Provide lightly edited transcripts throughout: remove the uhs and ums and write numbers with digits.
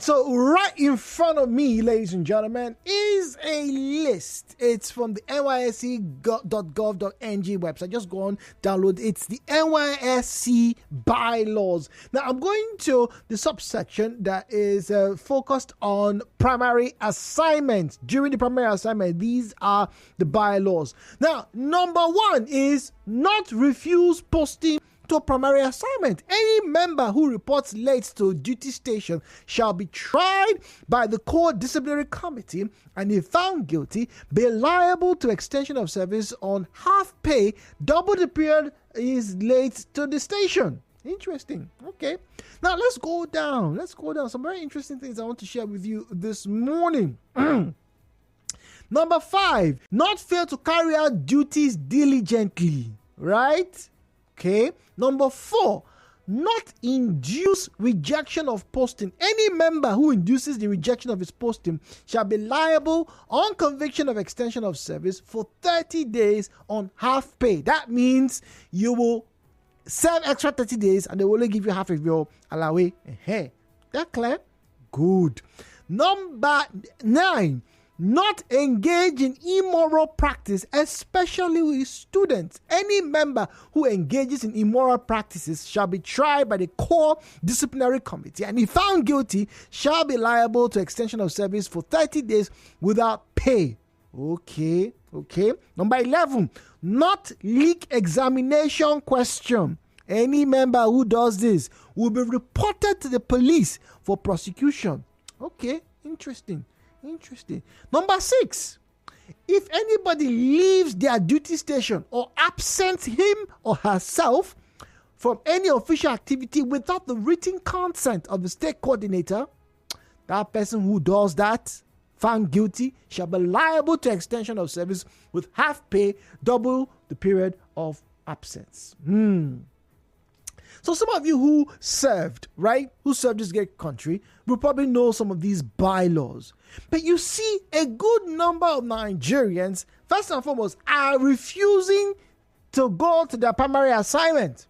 So right in front of me, ladies and gentlemen, is a list. It's from the nysc.gov.ng website. Just go on, download. It's the NYSC bylaws. Now, I'm going to the subsection that is focused on primary assignments. During the primary assignment, these are the bylaws. Now, number 1 is not refuse posting to a primary assignment. Any member who reports late to duty station shall be tried by the core disciplinary committee and, if found guilty, be liable to extension of service on half pay, double the period is late to the station. Interesting. Okay. Now let's go down. Some very interesting things I want to share with you this morning. Number 5, not fail to carry out duties diligently. Right? Okay. Number 4, not induce rejection of posting. Any member who induces the rejection of his posting shall be liable on conviction of extension of service for 30 days on half pay. That means you will serve extra 30 days and they will only give you half of your allowance. That clear? Good. Number 9, not engage in immoral practice, especially with students. Any member who engages in immoral practices shall be tried by the core disciplinary committee and, if found guilty, shall be liable to extension of service for 30 days without pay. Okay. Number 11, not leak examination question. Any member who does this will be reported to the police for prosecution. Okay, interesting. Number 6, if anybody leaves their duty station or absents him or herself from any official activity without the written consent of the state coordinator, that person who does that, found guilty, shall be liable to extension of service with half pay, double the period of absence. So some of you who served this great country will probably know some of these bylaws. But you see, a good number of Nigerians, first and foremost, are refusing to go to their primary assignment.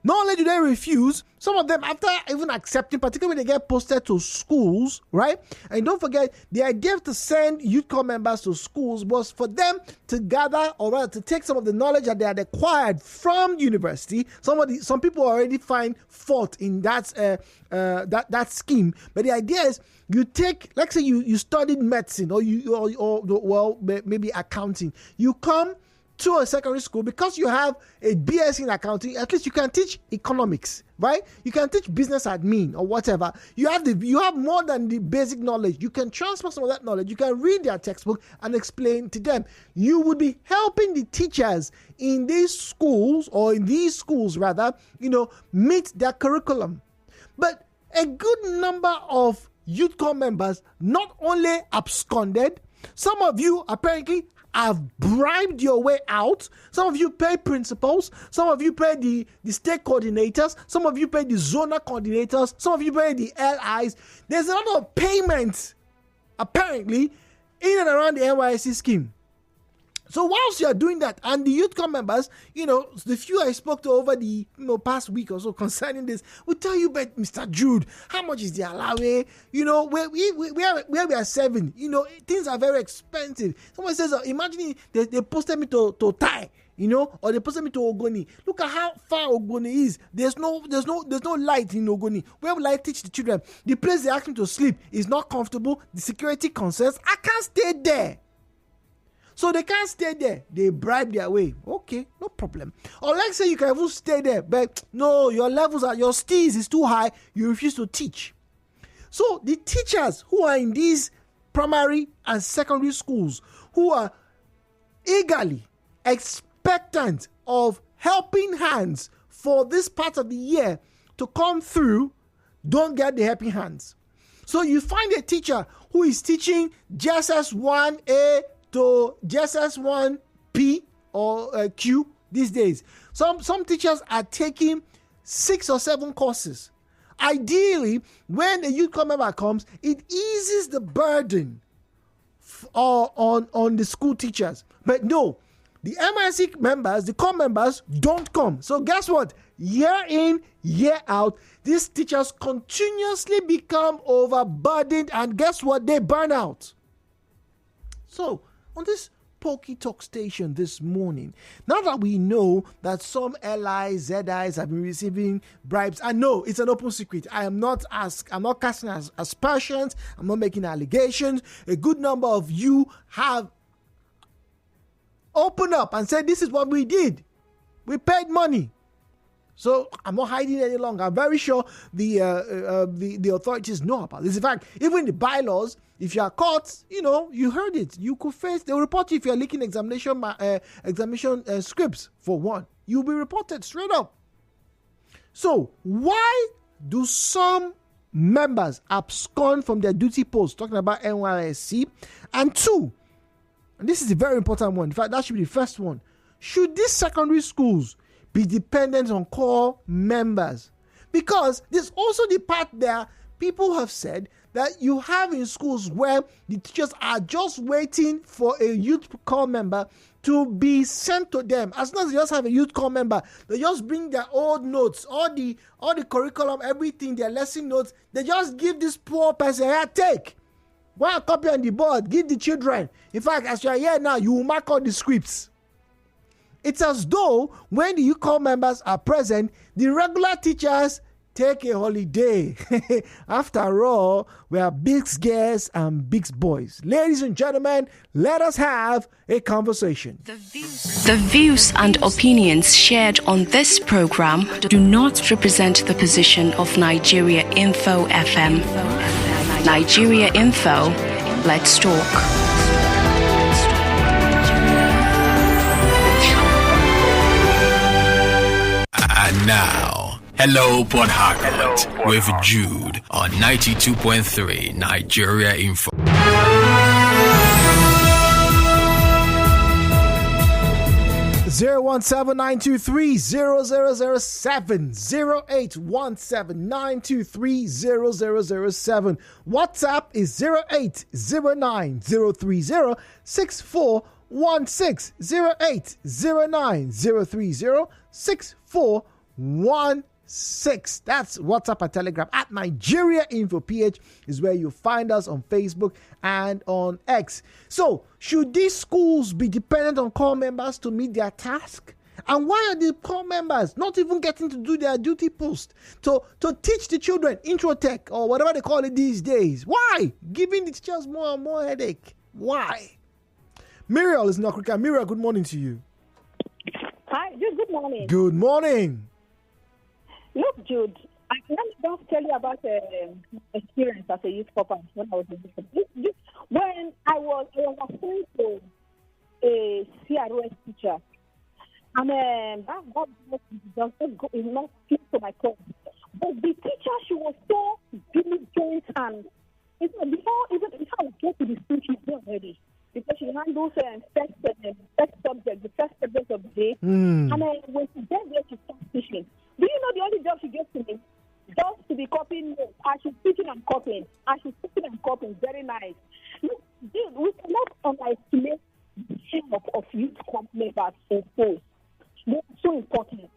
Not only do they refuse, some of them, after even accepting, particularly when they get posted to schools, right? And don't forget, the idea to send youth corps members to schools was for them to gather, or rather to take some of the knowledge that they had acquired from university. Some people already find fault in that scheme. But the idea is, you take, let's say you studied medicine or maybe accounting. You come to a secondary school because you have a BS in accounting. At least you can teach economics, right? You can teach business admin or whatever. You have more than the basic knowledge. You can transfer some of that knowledge. You can read their textbook and explain to them. You would be helping the teachers in these schools meet their curriculum. But a good number of youth corps members not only absconded, some of you apparently have bribed your way out. Some of you pay principals. Some of you pay the state coordinators. Some of you pay the zonal coordinators. Some of you pay the LIs. There's a lot of payments, apparently, in and around the NYSC scheme. So whilst you are doing that, and the youth corps members, the few I spoke to over the past week or so concerning this, will tell you, but Mr. Jude, how much is the allowance? Where we are serving, things are very expensive. Someone says, imagine they posted me to Thai, or they posted me to Ogoni. Look at how far Ogoni is. There's no light in Ogoni. Where will I teach the children? The place they ask me to sleep is not comfortable. The security concerns. I can't stay there. So they can't stay there. They bribe their way. Okay, no problem. Or let's say you can even stay there, but no, your steez is too high. You refuse to teach. So the teachers who are in these primary and secondary schools, who are eagerly expectant of helping hands for this part of the year to come through, don't get the helping hands. So you find a teacher who is teaching JSS 1A to JSS 1P or Q these days. Some teachers are taking 6 or 7 courses. Ideally, when a youth corps member comes, it eases the burden on the school teachers. But no, the MIC members, the corps members, don't come. So guess what? year in, year out, these teachers continuously become overburdened, and guess what? They burn out. So, on this Pokey Talk station this morning, now that we know that some LIs, ZIs have been receiving bribes, I know it's an open secret. I'm not casting aspersions, I'm not making allegations. A good number of you have opened up and said, this is what we did. We paid money. So I'm not hiding any longer. I'm very sure the authorities know about this. In fact, even the bylaws, if you are caught, you heard it. You could face. They'll report you if you are leaking examination scripts. For one, you'll be reported straight up. So why do some members abscond from their duty post? Talking about Nysc. And two, and this is a very important one. In fact, that should be the first one. Should these secondary schools be dependent on core members? Because there's also the part there, people have said that you have in schools where the teachers are just waiting for a youth core member to be sent to them. As long as they just have a youth core member, they just bring their old notes, all the curriculum, everything, their lesson notes, they just give this poor person, here, take. Go and copy on the board, give the children. In fact, as you are here now, you will mark all the scripts. It's as though when the youth core members are present, the regular teachers take a holiday. After all, we are big girls and big boys. Ladies and gentlemen, let us have a conversation. The views and opinions shared on this program do not represent the position of Nigeriainfo FM. Nigeriainfo, let's talk. And now, Hello Port Harcourt with Jude on 92.3 Nigeriainfo. 017-923-0007, 08179230007. WhatsApp is 0809-030-6416, 0809-030-6416. That's WhatsApp and Telegram. At Nigeriainfo PH is where you find us on Facebook and on X. So, should these schools be dependent on core members to meet their task? And why are the core members not even getting to do their duty post to teach the children intro tech or whatever they call it these days? Why? Giving the teachers more and more headache. Why? Muriel is in Africa. Muriel, good morning to you. Hi, Jude, good morning. Good morning. Look, Jude, I can just tell you about experience as a youth corper when I was in youth. When I was assigned to a CROS teacher, and that is not fit to my course. But the teacher, she was so diligent, and before I get to the school, she's there already. Because she handles first subject, the first subject of the day. And when she gets there, she starts teaching. Do you know the only job she gets to me? Just to be copying notes. As she's teaching and copying. Very nice. Look, we cannot underestimate the help of youth club members in schools. They are so important.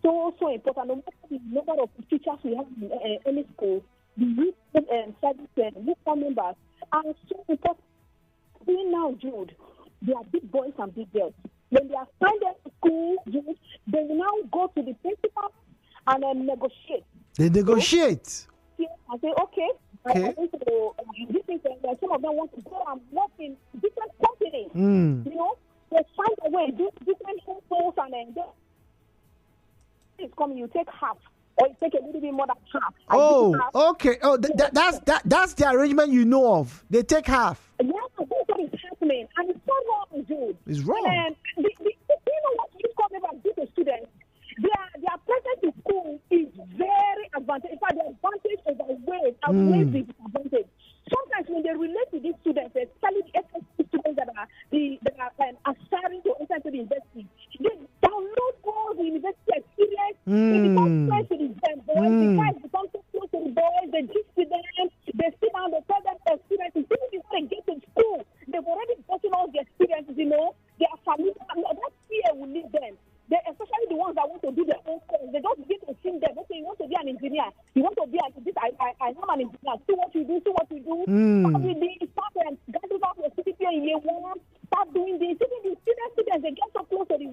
So important. No matter the number of teachers we have in any school, the youth service youth club members are so important. Now, Jude, they are big boys and big girls. When they are signed up to school, Jude, they will now go to the principal and negotiate. They negotiate? Yeah, I say, okay. I want to, some of them want to go and work in different companies. They find a way, do different schools, and then it's coming, you take half. Or you take a little bit more than half. Okay. That's the arrangement you know of. They take half. Yeah, that's what is happening. And it's so wrong, Jude. It's wrong. And do you know what you call me about the students? Their presence in school is very advantageous. In fact, the advantage outweighs the disadvantage. Sometimes when they relate to these students, especially the SSC students that are aspiring to enter into the university, they download all the university experience. They become friends with them. The guys become so close to the boys. They gist with them. They sit down. They tell them their experiences. Even before they get to school, they've already gotten all the experiences. They are familiar. That fear will lead them. Especially the ones that want to do their own course. They don't start doing this. Even the students, they get so close to the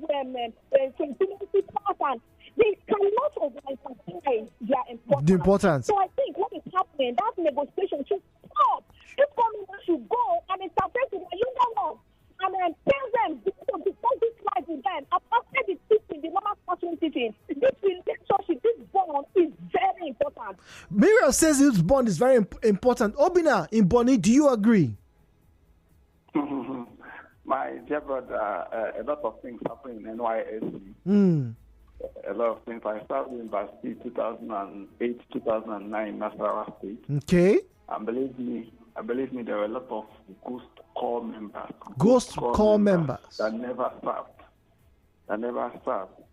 pattern. They cannot overemphasize their importance. The importance. So I think what is happening, that negotiation should stop. This government should go and interface with the younger ones and then tell them to discuss this right with them. After the teaching, the normal classroom teaching, this relationship, this bond is very important. Miriam says this bond is very important. Obina in Bonny, do you agree? My dear brother, a lot of things happen in NYSC. A lot of things. I started university 2008, 2009, Nasarawa State. Okay. And believe me, there were a lot of ghost call members. Ghost call members that never served.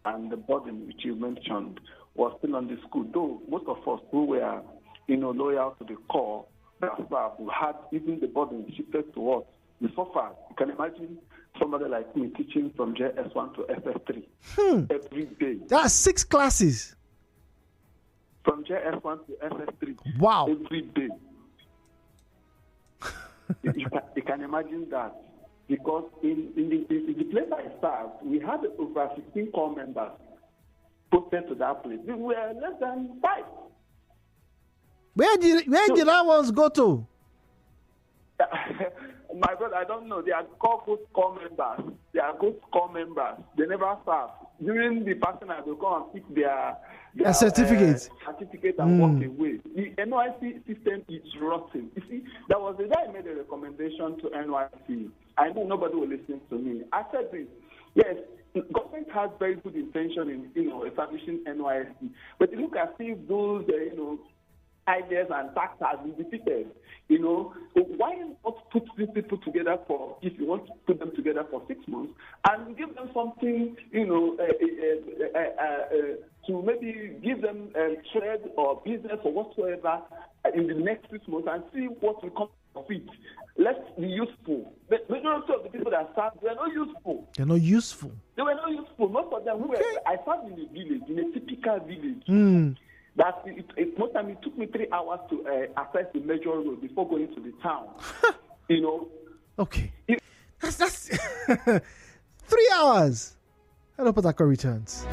And the burden which you mentioned was still on the school. Though most of us who were, loyal to the call that served, who had even the burden shifted to us. We suffered. You can imagine somebody like me teaching from JS1 to SS3 every day. That's 6 classes. From JS1 to SS3. Wow. Every day. you can imagine that. Because in the place I served, we had over 16 core members posted to that place. We were less than 5. Where did that ones go to? My brother, I don't know. They are called ghost core members. They never serve. During the passing, they come and pick their certificate and walk away. The NYC system is rotten. You see, that was the day I made a recommendation to NYC. I know nobody will listen to me. I said this. Yes, government has very good intention in establishing NYC, but look at those ideas and tax has been defeated. Why not put these people together if you want to put them together for 6 months and give them something, to maybe give them trade or business or whatsoever in the next 6 months and see what will come of it. Let's be useful. The majority of the people that served, they are not useful. They're not useful. They were not useful. Most of them I served in a village, in a typical village. That most time it took me 3 hours to access the major road before going to the town. Okay. That's 3 hours. Hello, Patako returns.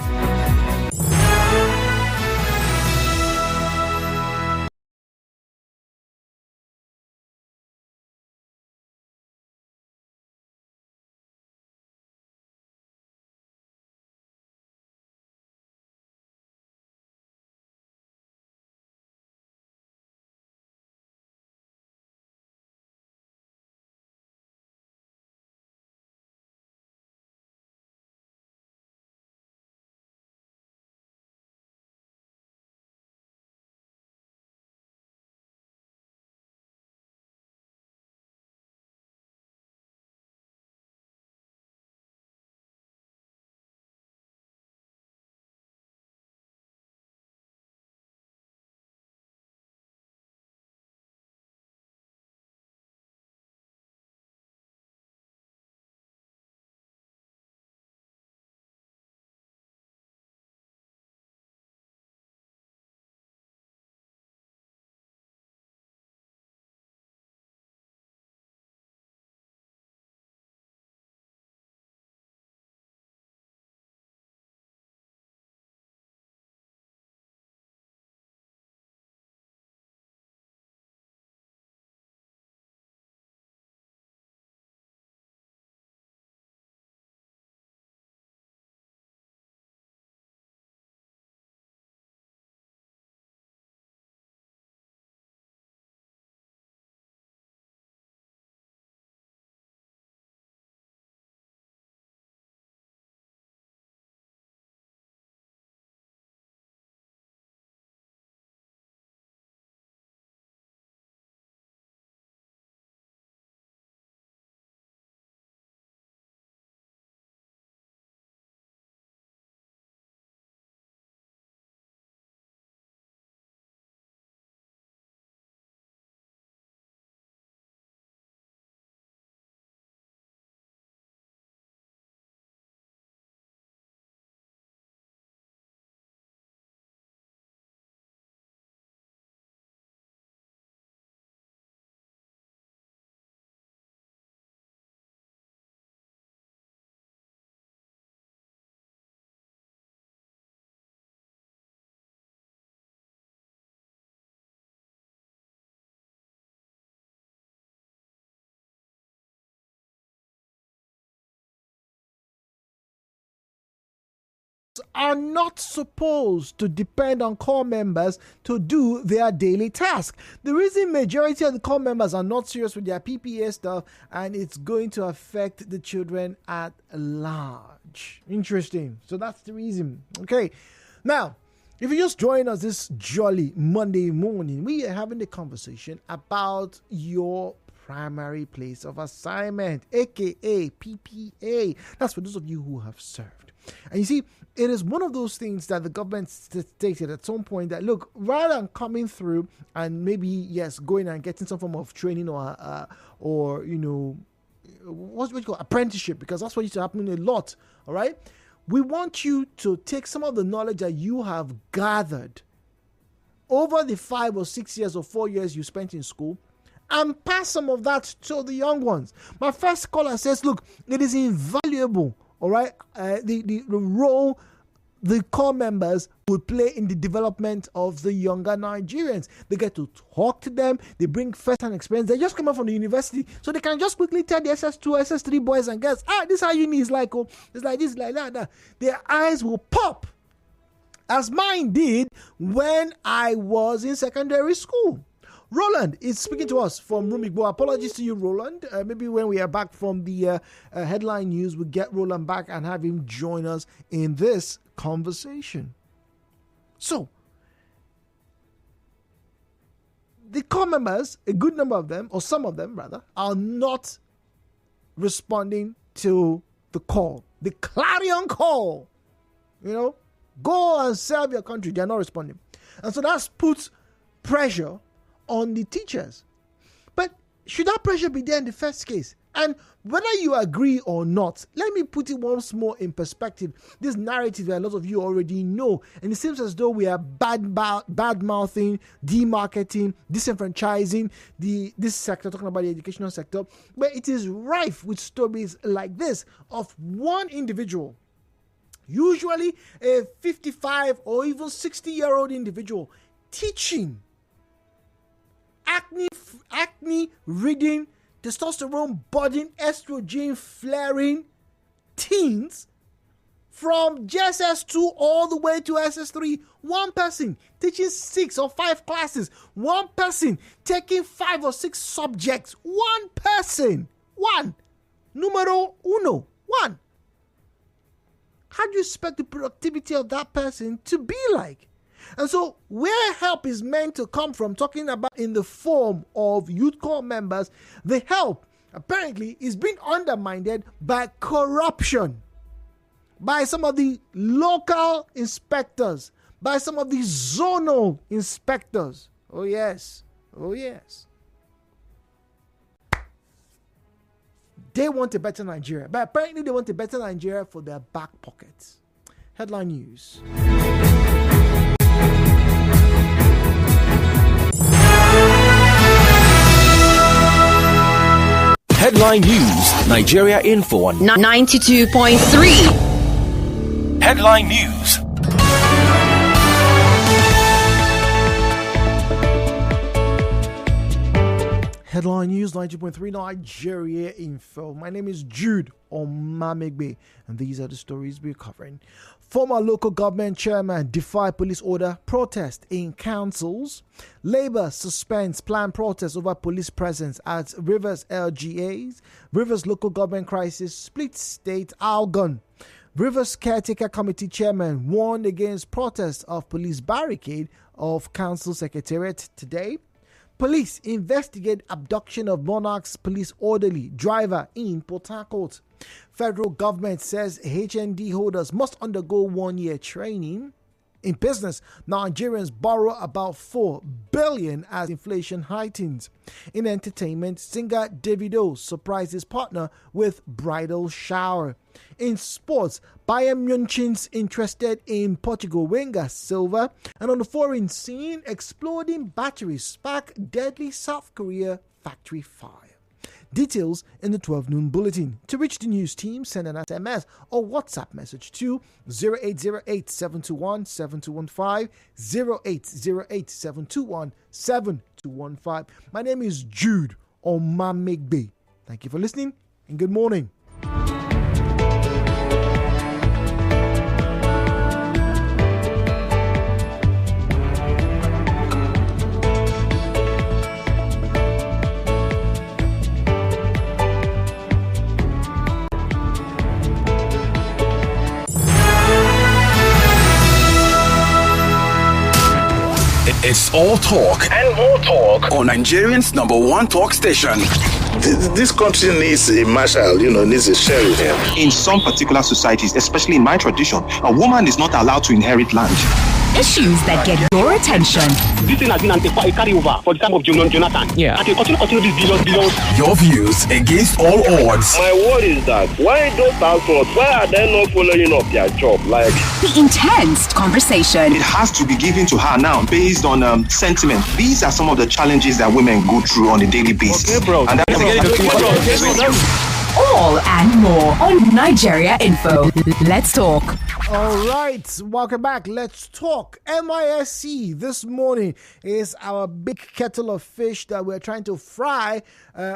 are not supposed to depend on corps members to do their daily task. The reason majority of the corps members are not serious with their PPA stuff, and it's going to affect the children at large. Interesting. So that's the reason. Okay. Now, if you just join us this jolly Monday morning, we are having a conversation about your primary place of assignment, aka PPA. That's for those of you who have served. And you see, it is one of those things that the government stated at some point that, look, rather than coming through and maybe, yes, going and getting some form of training or you know, what you call apprenticeship, because that's what used to happen a lot, all right? We want you to take some of the knowledge that you have gathered over the 5 or 6 years or 4 years you spent in school and pass some of that to the young ones. My first caller says, look, it is invaluable, all right, the role the corps members would play in the development of the younger Nigerians. They get to talk to them. They bring first-hand experience. They just come out from the university, so they can just quickly tell the SS2, SS3 boys and girls, this is how uni is like. Oh, it's like this, like that. Their eyes will pop, as mine did when I was in secondary school. Roland is speaking to us from Rumigbo. Apologies to you, Roland. Maybe when we are back from the headline news, we'll get Roland back and have him join us in this conversation. So, the corps members, a good number of them, or some of them rather, are not responding to the call, the clarion call. You know, go and serve your country. They are not responding. And so that's puts pressure on the teachers. But should that pressure be there in the first case? And whether you agree or not, let me put it once more in perspective. This narrative that a lot of you already know, and it seems as though we are bad-mouthing, demarketing, disenfranchising this sector, talking about the educational sector, but it is rife with stories like this of one individual, usually a 55 or even 60-year-old individual, teaching acne ridden, testosterone budding, estrogen flaring teens from JSS2 all the way to SS3. One person teaching 6 or 5 classes. One person taking 5 or 6 subjects. One person. One. Numero uno. One. How do you expect the productivity of that person to be like? And so where help is meant to come from, talking about in the form of youth corps members, the help apparently is being undermined by corruption, by some of the local inspectors, by some of the zonal inspectors. Oh yes. Oh yes. They want a better Nigeria, but apparently they want a better Nigeria for their back pockets. Headline news. Headline news, Nigeriainfo on 92.3. Headline news. Headline news, 90.3 Nigeriainfo. My name is Jude Omamegbe, and these are the stories we're covering. Former local government chairman defy police order, protest in councils. Labour suspends planned protest over police presence at Rivers LGAs. Rivers local government crisis, split state outgun. Rivers caretaker committee chairman warned against protest of police barricade of council secretariat today. Police investigate abduction of Monarch's police orderly driver in Port Harcourt. Federal government says HND holders must undergo 1-year training. In business, Nigerians borrow about 4 billion as inflation heightens. In entertainment, singer Davido surprises partner with bridal shower. In sports, Bayern München's interested in Portugal winger Silva. And on the foreign scene, exploding batteries spark deadly South Korea factory fire. Details in the 12 noon bulletin. To reach the news team, send an SMS or WhatsApp message to 0808-721-7215, 0808-721-7215. My name is Jude Omamegbe. Thank you for listening and good morning. It's all talk And more talk. on Nigerian's #1 talk station. This country needs a marshal, needs a sheriff. In some particular societies, especially in my tradition, a woman is not allowed to inherit land. Issues that get your attention. This thing has been a carryover for the time of Jonathan. Yeah. And they continue this billions. Your views against all odds. My word is that why those pastors, why are they not following up their job? Like The intense conversation. It has to be given to her now based on sentiment. These are some of the challenges that women go through on a daily basis. Okay, bro. And All and more on Nigeriainfo. Let's talk. All right, welcome back. Let's talk. Nysc this morning is our big kettle of fish that we're trying to fry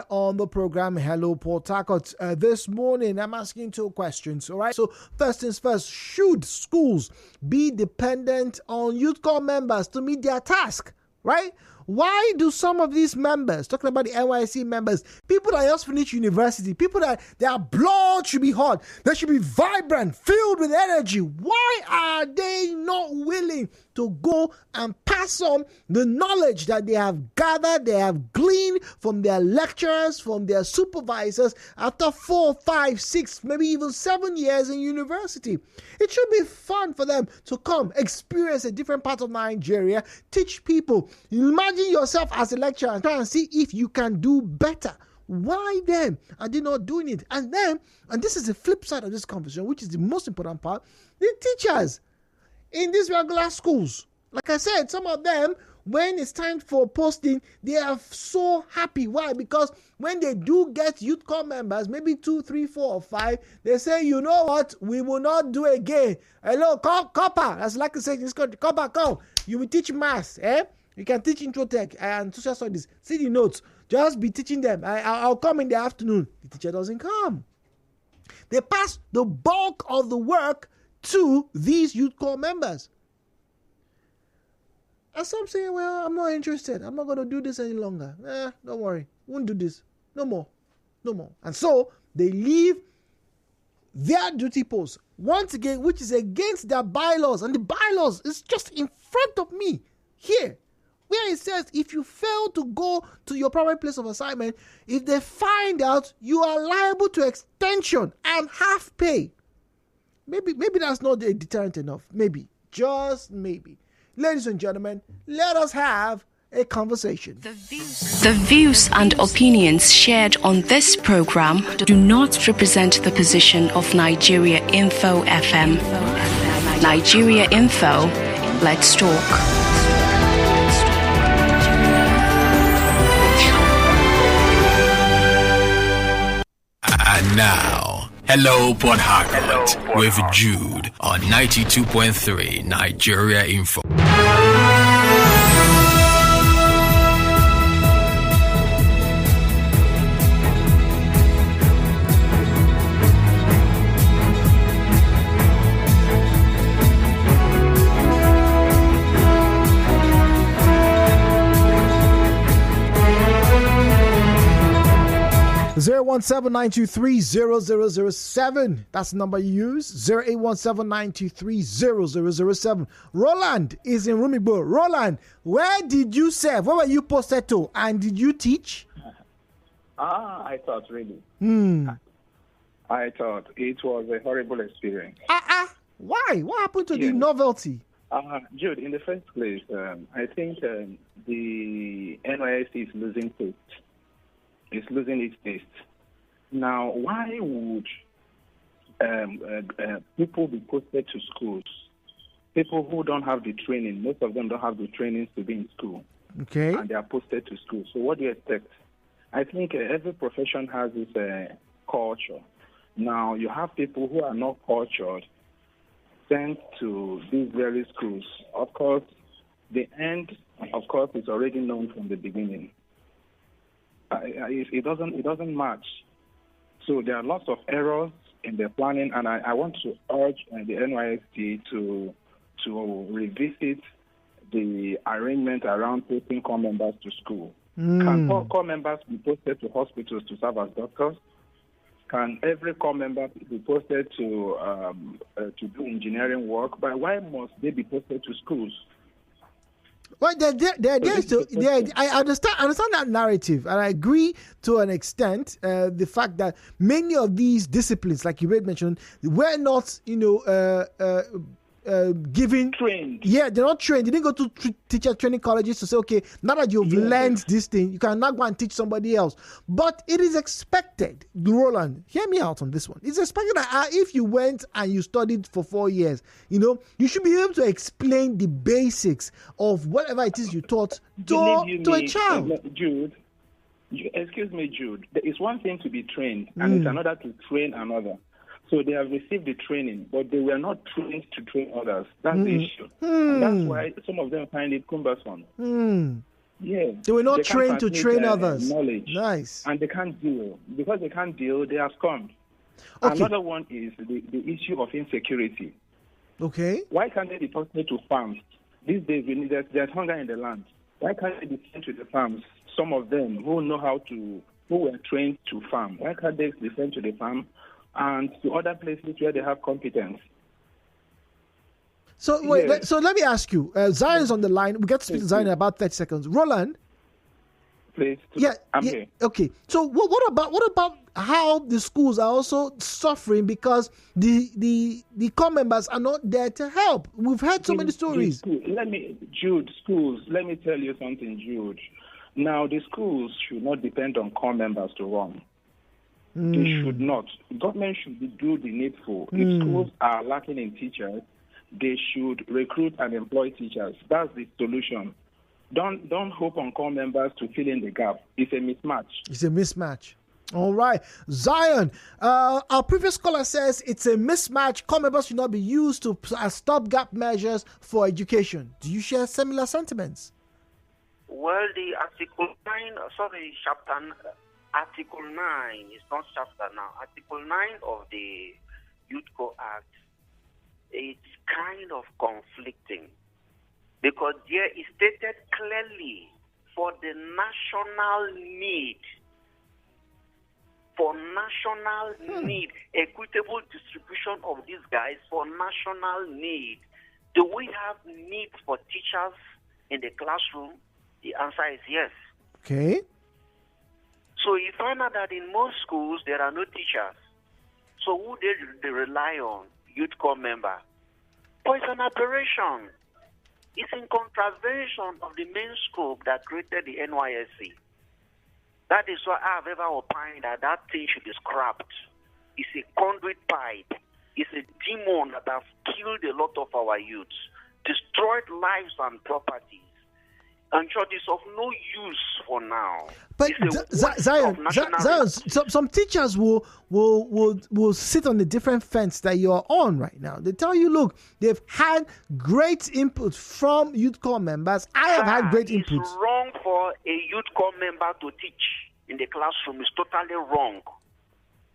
on the program Hello Port Harcourt. This morning, I'm asking 2 questions. All right, so first things first, should schools be dependent on youth corps members to meet their task? Right? Why do some of these members, talking about the NYSC members, people that just finished university, people that their blood should be hot, they should be vibrant, filled with energy, why are they not willing to go and pass on the knowledge that they have gathered, they have gleaned from their lecturers, from their supervisors after 4, 5, 6, maybe even 7 years in university? It should be fun for them to come, experience a different part of Nigeria, teach people. Imagine yourself as a lecturer and try and see if you can do better. Why then are they not doing it? And this is the flip side of this conversation, which is the most important part, the teachers in these regular schools. Like I said, some of them, when it's time for posting, they are so happy. Why? Because when they do get youth corps members, maybe 2, 3, 4, or 5, they say, you know what, we will not do again. Hello, copper. That's like I say in this country, copper, come. You will teach maths, eh? You can teach intro tech and social studies. See the notes. Just be teaching them. I'll come in the afternoon. The teacher doesn't come. They pass the bulk of the work to these youth corps members. And some say, well, I'm not interested. I'm not going to do this any longer. Don't worry. Won't do this. No more. And so they leave their duty post once again, which is against their bylaws. And the bylaws is just in front of me here, where it says if you fail to go to your primary place of assignment, if they find out, you are liable to extension and half pay. Maybe that's not a deterrent enough. Maybe. Just maybe. Ladies and gentlemen, let us have a conversation. The views and opinions shared on this program do not represent the position of Nigeriainfo FM. Nigeriainfo, let's talk. And now, Hello Port Harcourt with Jude on 92.3 Nigeriainfo. 017-923-0007. That's the number you use. 08179230007. Roland is in Rumigbo. Roland, where did you serve? Where were you posted to? And did you teach? I thought really. I thought it was a horrible experience. Why? What happened to the novelty? Jude, in the first place, I think the Nysc is losing taste. It's losing its taste. Now, why would people be posted to schools? People who don't have the training, most of them don't have the trainings to be in school. Okay. And they are posted to school. So what do you expect? I think every profession has its culture. Now, you have people who are not cultured sent to these very schools. Of course, the end, is already known from the beginning. It doesn't match. So there are lots of errors in their planning, and I want to urge the NYSC to revisit the arrangement around posting corps members to school. Can corps members be posted to hospitals to serve as doctors? Can every corps member be posted to do engineering work? But why must they be posted to schools? Well, I understand that narrative, and I agree to an extent. The fact that many of these disciplines, like you mentioned, were not, given trained. Yeah, they're not trained. They didn't go to teacher training colleges to say, okay, now that you've learned this thing, you can now go and teach somebody else. But it is expected, Roland, hear me out on this one. It's expected that if you went and you studied for 4 years, you should be able to explain the basics of whatever it is you taught to a child. Jude, excuse me, Jude. It's one thing to be trained, and it's another to train another. So they have received the training, but they were not trained to train others. That's the issue. And that's why some of them find it cumbersome. Yeah. They were not trained to train others. Knowledge. Nice. And they can't deal. Because they can't deal, they are abscond. Okay. Another one is the issue of insecurity. Okay. Why can't they be posted to farms? These days, there's hunger in the land. Why can't they be sent to the farms? Some of them who were trained to farm. Why can't they be sent to the farm and to other places where they have competence? So wait, so let me ask you. Zion's on the line. We get to speak to Zion in about 30 seconds. Roland? Please. I'm here. Okay. So what about how the schools are also suffering because the core members are not there to help? We've heard so many stories. Let me tell you something, Jude. Now, the schools should not depend on core members to run. They should not. Government should do the needful. If schools are lacking in teachers, they should recruit and employ teachers. That's the solution. Don't hope on core members to fill in the gap. It's a mismatch. All right. Zion, our previous caller says it's a mismatch. Core members should not be used as stopgap measures for education. Do you share similar sentiments? Well, the Article 9 is not chapter now. Article 9 of the Youth Co Act, it's kind of conflicting because there is stated clearly for the national need, equitable distribution of these guys for national need. Do we have needs for teachers in the classroom? The answer is yes. Okay. So you find out that in most schools there are no teachers. So who they rely on? Youth Corps member. But it's an aberration. It's in contravention of the main scope that created the Nysc. That is why I have ever opined that thing should be scrapped. It's a conduit pipe. It's a demon that has killed a lot of our youths, destroyed lives and properties. And sure, it's of no use for now. But Zion, some teachers will sit on the different fence that you're on right now. They tell you, look, they've had great input from Youth Corps members. I have had great input. It's wrong for a Youth Corps member to teach in the classroom. It's totally wrong.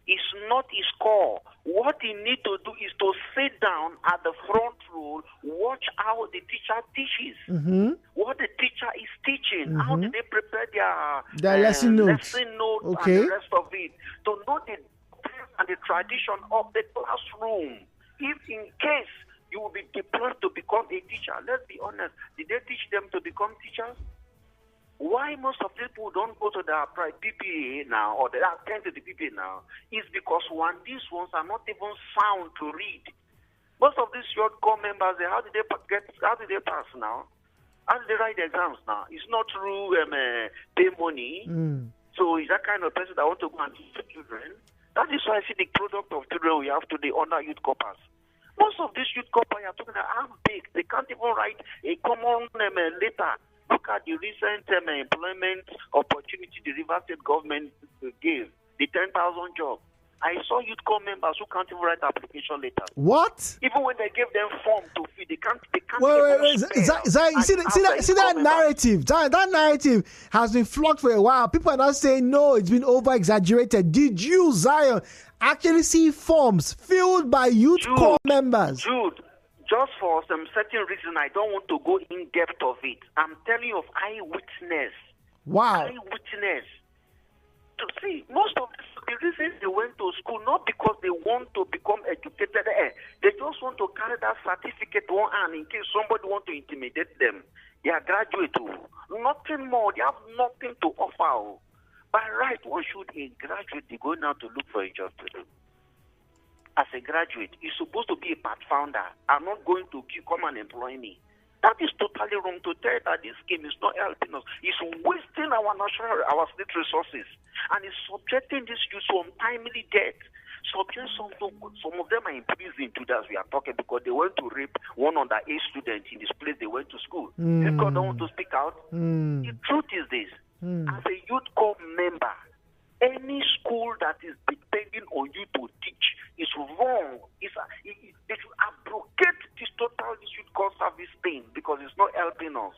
It's not his core. What he needs to do is to sit down at the front row, watch how the teacher teaches, what the teacher is teaching, how do they prepare their lesson notes, and the rest of it, to know the and the tradition of the classroom. If in case you will be deployed to become a teacher, let's be honest, did they teach them to become teachers? Why most of the people don't go to the PPA now, or they attend to the PPA now, is because these ones are not even sound to read. Most of these Youth Corps members, how did they pass now? How did they write the exams now? It's not through pay money. So is that kind of person that want to go and teach the children? That is why I see the product of children we have today under Youth Corps. Most of these Youth Corps are talking about how big. They can't even write a common letter. Look at the recent employment opportunity the River State government gave, the 10,000 jobs. I saw Youth Corps members who can't even write application letters. What? Even when they gave them form to fill, they can't. Wait. See that narrative. That narrative has been flogged for a while. People are not saying no, it's been over exaggerated. Did you, Zion, actually see forms filled by Youth Corps members? Jude. Just for some certain reason, I don't want to go in depth of it. I'm telling you of eyewitness. Wow. Eyewitness. To see, most of the reason they went to school, not because they want to become educated. They just want to carry that certificate one hand in case somebody want to intimidate them. They are graduate too. Nothing more. They have nothing to offer. By right, what should a graduate be going out to look for a job to do? As a graduate, you're supposed to be a part founder. I'm not going to come and employ me. That is totally wrong to tell that this scheme is not helping us. It's wasting our state resources, and it's subjecting this youth to untimely death. Some of them are in prison today as we are talking because they went to rape one underage student in this place they went to school. This God don't want to speak out. The truth is this: as a youth corps member, any school that is depending on you to teach is wrong. They should abrogate this total youth corps service thing because it's not helping us.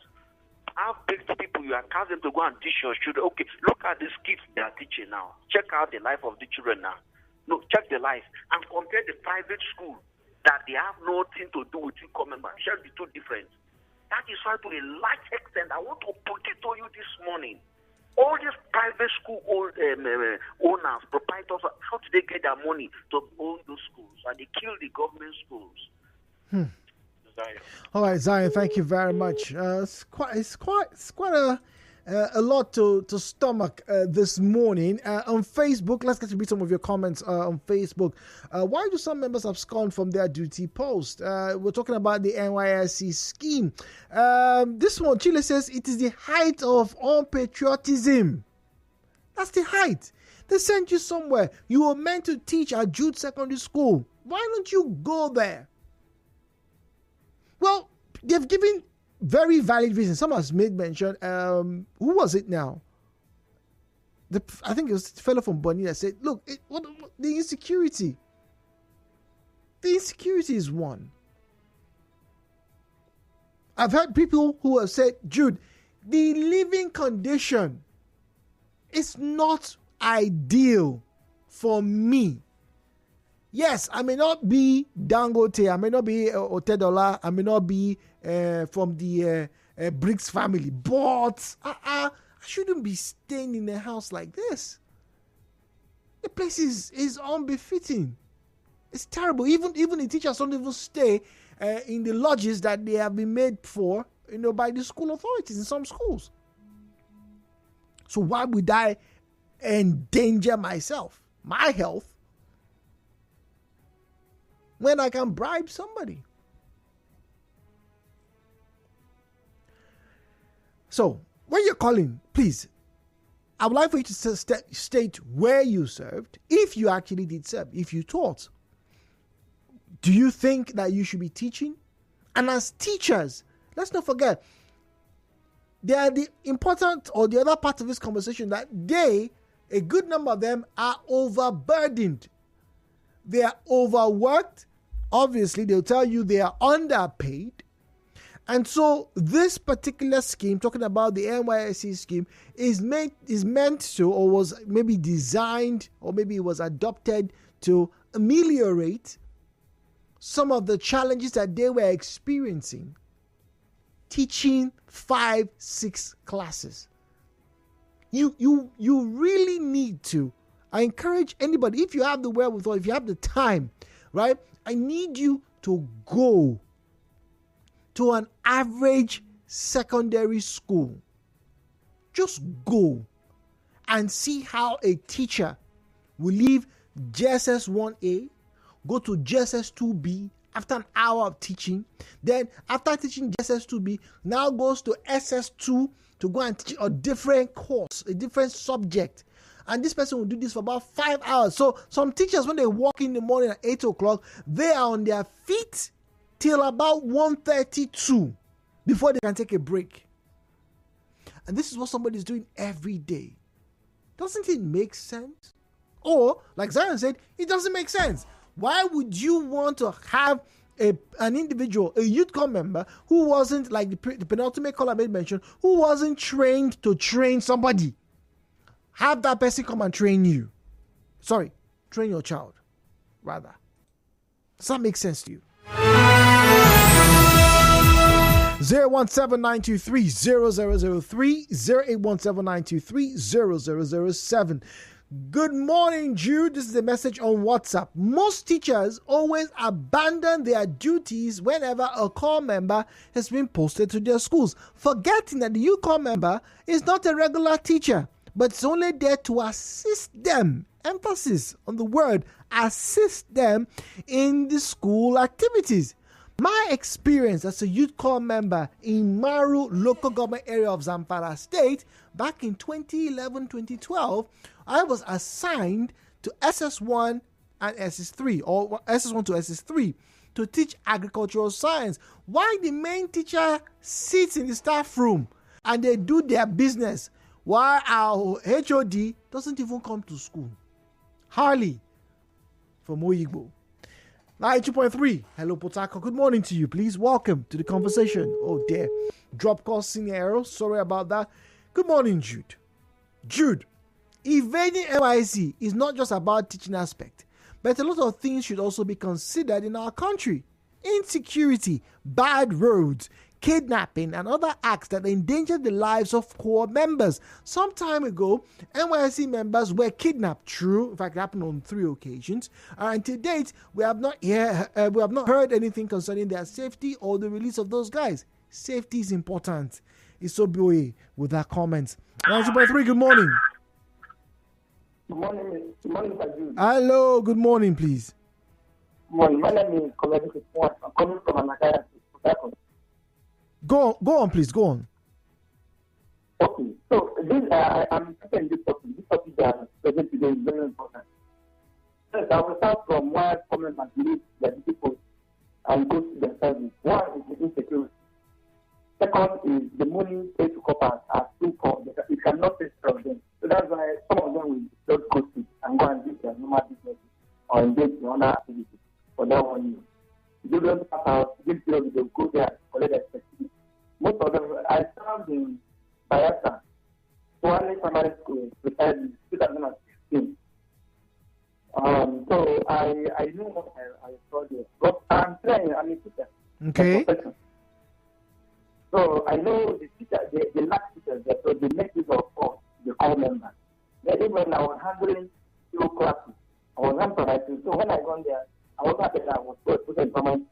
I've begged people, you encourage them to go and teach your children. Okay, look at these kids they are teaching now. Check out the life of the children now. No, check the life and compare the private school that they have nothing to do with you coming back. Shall be two different. That is why, to a large extent, I want to put it to you this morning. All these private school owners, proprietors, how do they get their money to own those schools? And they kill the government schools. Zion. All right, Zion, thank you very much. It's quite a lot to stomach this morning. On Facebook, let's get to read some of your comments on Facebook. Why do some members abscond from their duty post? We're talking about the Nysc scheme. This one, Chile says, it is the height of unpatriotism. That's the height. They sent you somewhere. You were meant to teach at Jude Secondary School. Why don't you go there? Well, they've given very valid reasons. Someone has made mention. Who was it now? I think it was the fellow from Bonnie that said, look, the insecurity. The insecurity is one. I've heard people who have said, Jude, the living condition is not ideal for me. Yes, I may not be Dangote, I may not be Otedola, I may not be from the Briggs family, but I shouldn't be staying in a house like this. The place is unbefitting. It's terrible. Even the teachers don't even stay in the lodges that they have been made for, by the school authorities in some schools. So why would I endanger myself, my health, when I can bribe somebody? So, when you're calling, please, I would like for you to state where you served, if you actually did serve, if you taught. Do you think that you should be teaching? And as teachers, let's not forget, they are the important or the other part of this conversation that a good number of them are overburdened. They are overworked. Obviously, they'll tell you they are underpaid. And so this particular scheme, talking about the Nysc scheme, is meant to, or was maybe designed, or maybe it was adopted to ameliorate some of the challenges that they were experiencing teaching 5-6 classes. You really need to. I encourage anybody, if you have the wherewithal, if you have the time, right? I need you to go to an average secondary school. Just go and see how a teacher will leave JSS 1A, go to JSS 2B after an hour of teaching. Then after teaching JSS 2B, now goes to SS2 to go and teach a different course, a different subject. And this person will do this for about 5 hours. So some teachers, when they walk in the morning at 8 o'clock, they are on their feet till about 1:32 before they can take a break. And this is what somebody is doing every day. Doesn't it make sense? Or, like Zion said, it doesn't make sense. Why would you want to have an individual, a youth corps member, who wasn't, like the penultimate caller made mention, who wasn't trained to train somebody? Have that person come and train you. Sorry, train your child, rather. Does that make sense to you? 017-923-0003, 0817923-0007. Good morning, Jude. This is a message on WhatsApp. Most teachers always abandon their duties whenever a corps member has been posted to their schools, forgetting that the new corps member is not a regular teacher, but it's only there to assist them. Emphasis on the word assist them in the school activities. My experience as a youth corps member in Maru local government area of Zamfara State back in 2011-2012, I was assigned to SS1 and SS3, or SS1 to SS3, to teach agricultural science, while the main teacher sits in the staff room and they do their business, while our HOD doesn't even come to school. Harley from Oyigbo. 92.3. Hello, Potako. Good morning to you. Please welcome to the conversation. Oh, dear. Drop call senior arrow. Sorry about that. Good morning, Jude. Jude, evading NYC is not just about teaching aspect, but a lot of things should also be considered in our country. Insecurity, bad roads, kidnapping, and other acts that endanger the lives of corps members. Some time ago, NYC members were kidnapped. True, in fact, it happened on 3 occasions. And to date, we have not heard anything concerning their safety or the release of those guys. Safety is important. Isoboye with that comments. 92.3, good morning. Good morning. Good morning, Mr. Hello, good morning, please. Good morning. My name is Commander. I'm coming from Nigeriainfo. Go on, please. Go on. Okay. So this, I'm taking this topic. This topic that I'm present today is very important. First, I will start from why comment and believe that people and go to their service. One is the insecurity. Second is the money paid to coppers are too poor. You cannot take care of them. So that's why some of them will just go to and go and do their normal business or engage in other activities for that 1 year. They don't pass out, this period they go there and collect their certificate. Most of them, I served in Bayelsa, Swale Primary School, retired in 2016. So I know what I saw there. But I'm trying, I'm a teacher. Okay. So I know the teacher, the lack teachers there, so they make use of us, the corps members. Then even I was handling 2 classes, I was handling. So when I got there, I was happy that I was put in primary school.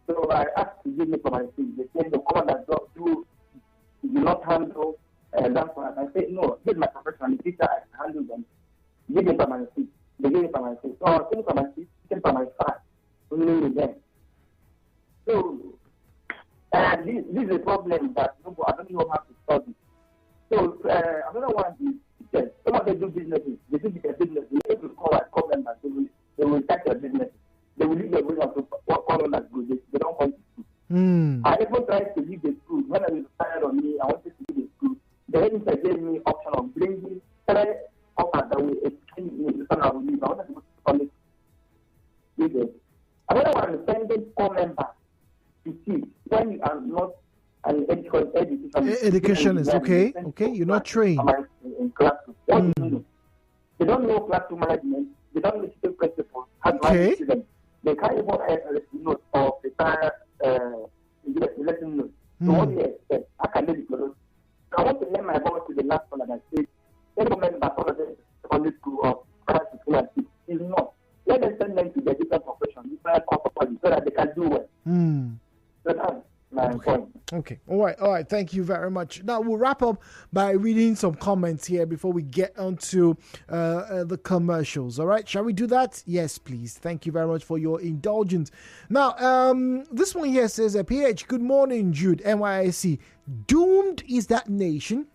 So I asked to give me primary school. They said the command that you do not handle that one. I said, no, this is my profession. The teacher, I can handle them. Give me primary school. They gave me primary school. So I was taking primary school, taking primary 5. Only with them. So this is a problem that I don't know how to solve it. So another one is teachers. Some of them do businesses. They do their business. They will call members. They will start their business. They will leave their business to call them as good. They don't want to school. I even tried to leave the school. When I was tired of me, I wanted to leave the school. The headmaster gave me option of bringing 3 offers that will explain me the time I will leave. I wanted to go to college. Another one is sending corps members to teach when you are not an educationist. Okay, you're not trained. In classroom. What do you do? They don't know classroom management. They don't know teaching principles. Okay. They can't even note or prepare lesson notes. So what do you expect? How can they be productive? I want to learn my voice to the last one that I said. Every member of the secondary school or primary school and teach is not. Let them send them to their different professions, different companies, so that they can do well. So that's my point. Okay. All right. Thank you very much. Now we'll wrap up by reading some comments here before we get onto the commercials. All right. Shall we do that? Yes, please. Thank you very much for your indulgence. Now, this one here says, PH, good morning, Jude, NYSC. Doomed is that nation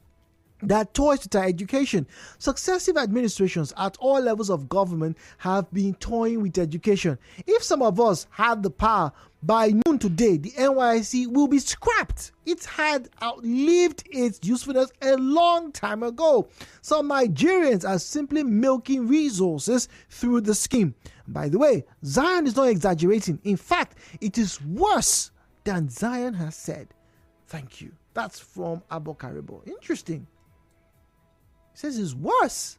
that toys with our education. Successive administrations at all levels of government have been toying with education. If some of us had the power, by noon today, the NYSC will be scrapped. It had outlived its usefulness a long time ago. Some Nigerians are simply milking resources through the scheme. By the way, Zion is not exaggerating. In fact, it is worse than Zion has said. Thank you. That's from Abokaribo. Interesting. He says it's worse.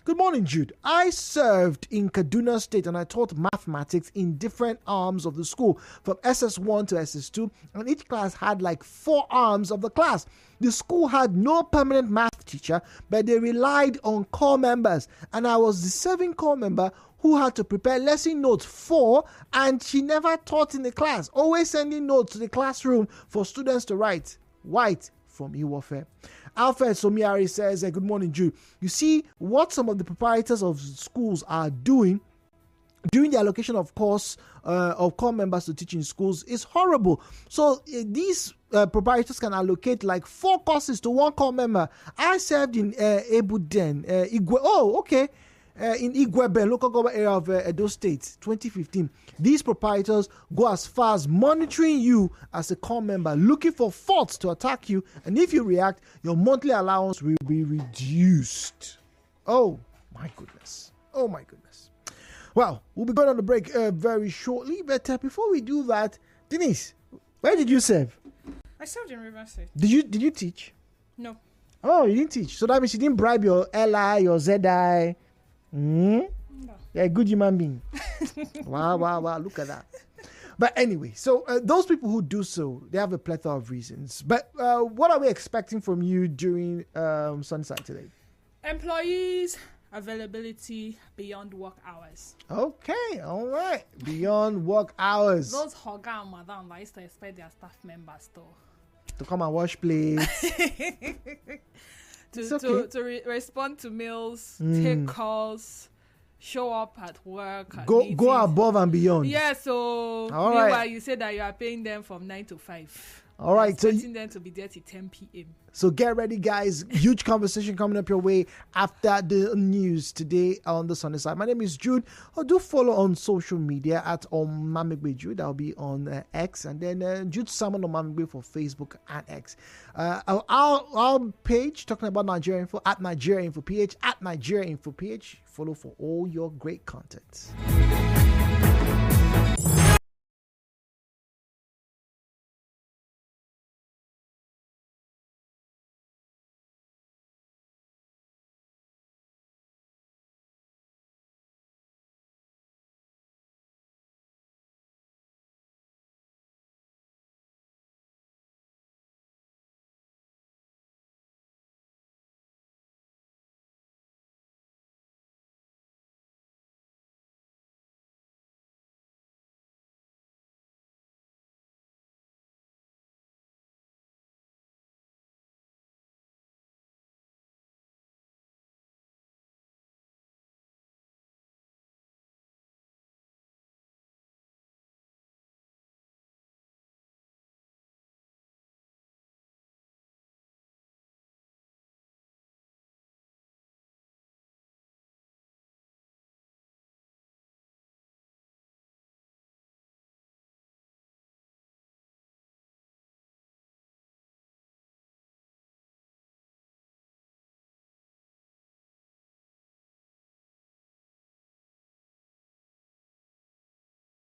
Good morning, Jude. I served in Kaduna State and I taught mathematics in different arms of the school, from SS1 to SS2, and each class had like 4 arms of the class. The school had no permanent math teacher, but they relied on core members, and I was the serving core member who had to prepare lesson notes for, and she never taught in the class, always sending notes to the classroom for students to write. White from Iwofe. Alfred Somiari says, good morning, Jude. You see what some of the proprietors of schools are doing during the allocation of course of core members to teach in schools is horrible. So these proprietors can allocate like 4 courses to 1 core member. I served in Ebuden, Igwe. Oh, okay. In Igwebe, local government area of Edo State, 2015. These proprietors go as far as monitoring you as a core member, looking for faults to attack you, and if you react, your monthly allowance will be reduced. Oh my goodness. Oh my goodness. Well, we'll be going on the break very shortly, but before we do that, Denise, where did you serve? I served in River State. Did you teach? No. Oh, you didn't teach. So that means you didn't bribe your LI, your ZI. No. You're a good human being. Wow, look at that. But anyway, so those people who do so, they have a plethora of reasons. But what are we expecting from you during Sunnyside today? Employees availability beyond work hours. Okay, all right. Beyond work hours. Those hoga and madam used to expect their staff members to come and wash plates. to respond to mails, take calls, show up at work. Go above and beyond. Yeah, so meanwhile you say that you are paying them from 9 to 5. All right, expecting them to be there till 10 p.m. So get ready, guys. Huge conversation coming up your way after the news today on the Sunday Side. My name is Jude. Do follow on social media at Omamigbe Jude. I'll be on X, and then Jude Salmon Omamigbe for Facebook and X. Our page talking about Nigeriainfo at Nigeriainfo PH at Nigeriainfo PH. Follow for all your great content.